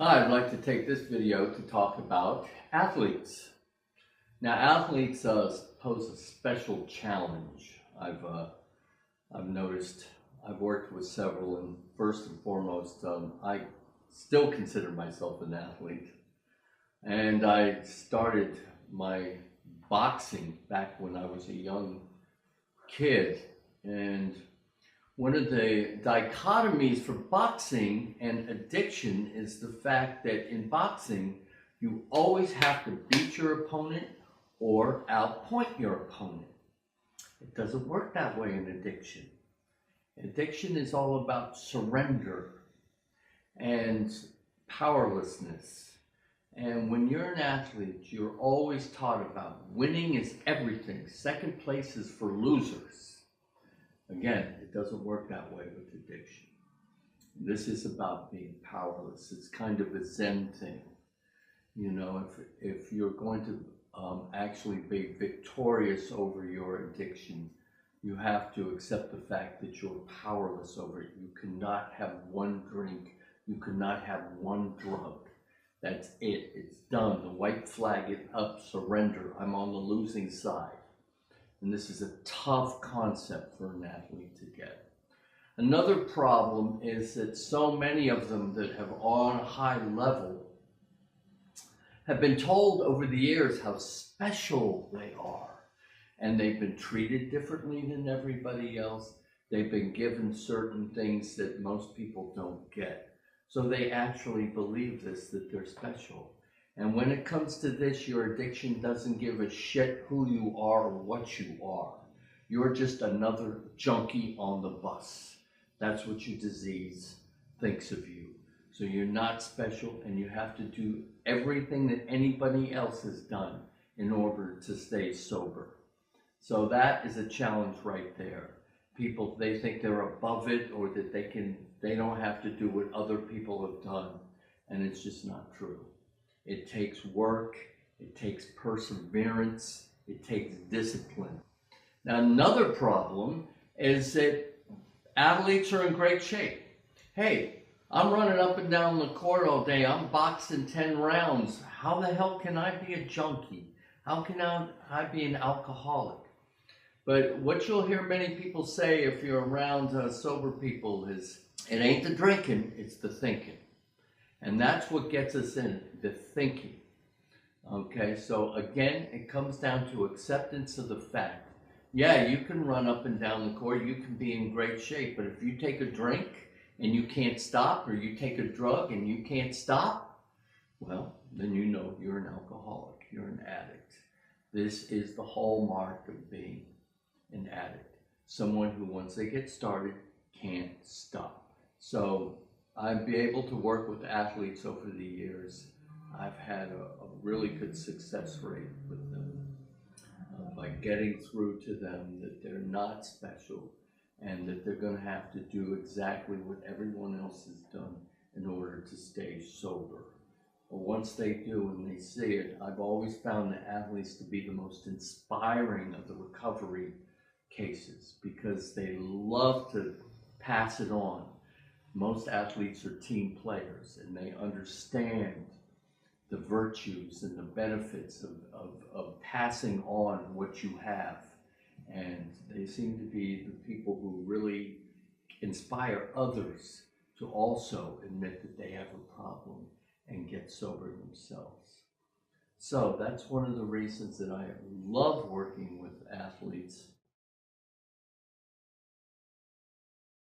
Hi, I'd like to take this video to talk about athletes. Now, athletes pose a special challenge. I've noticed. I've worked with several, and first and foremost, I still consider myself an athlete. And I started my boxing back when I was a young kid, and one of the dichotomies for boxing and addiction is the fact that in boxing, you always have to beat your opponent or outpoint your opponent. It doesn't work that way in addiction. Addiction is all about surrender and powerlessness. And when you're an athlete, you're always taught about winning is everything. Second place is for losers. Again, it doesn't work that way with addiction. This is about being powerless. It's kind of a Zen thing. You know, if you're going to actually be victorious over your addiction, you have to accept the fact that you're powerless over it. You cannot have one drink. You cannot have one drug. That's it. It's done. The white flag is up. Surrender. I'm on the losing side. And this is a tough concept for an athlete to get. Another problem is that so many of them that have on a high level have been told over the years how special they are. And they've been treated differently than everybody else. They've been given certain things that most people don't get. So they actually believe this, that they're special. And when it comes to this, your addiction doesn't give a shit who you are or what you are. You're just another junkie on the bus. That's what your disease thinks of you. So you're not special, and you have to do everything that anybody else has done in order to stay sober. So that is a challenge right there. People, they think they're above it, or that they don't have to do what other people have done. And it's just not true. It takes work, it takes perseverance, it takes discipline. Now, another problem is that athletes are in great shape. Hey, I'm running up and down the court all day, I'm boxing 10 rounds. How the hell can I be a junkie? How can I be an alcoholic? But what you'll hear many people say if you're around sober people is, it ain't the drinking, it's the thinking. And that's what gets us in, the thinking. Okay, so again, it comes down to acceptance of the fact. Yeah, you can run up and down the court, you can be in great shape, but if you take a drink and you can't stop, or you take a drug and you can't stop, well, then you know you're an alcoholic, you're an addict. This is the hallmark of being an addict. Someone who, once they get started, can't stop. So I've been able to work with athletes over the years. I've had a really good success rate with them by getting through to them that they're not special and that they're going to have to do exactly what everyone else has done in order to stay sober. But once they do and they see it, I've always found the athletes to be the most inspiring of the recovery cases because they love to pass it on. Most athletes are team players, and they understand the virtues and the benefits of passing on what you have. And they seem to be the people who really inspire others to also admit that they have a problem and get sober themselves. So that's one of the reasons that I love working with athletes,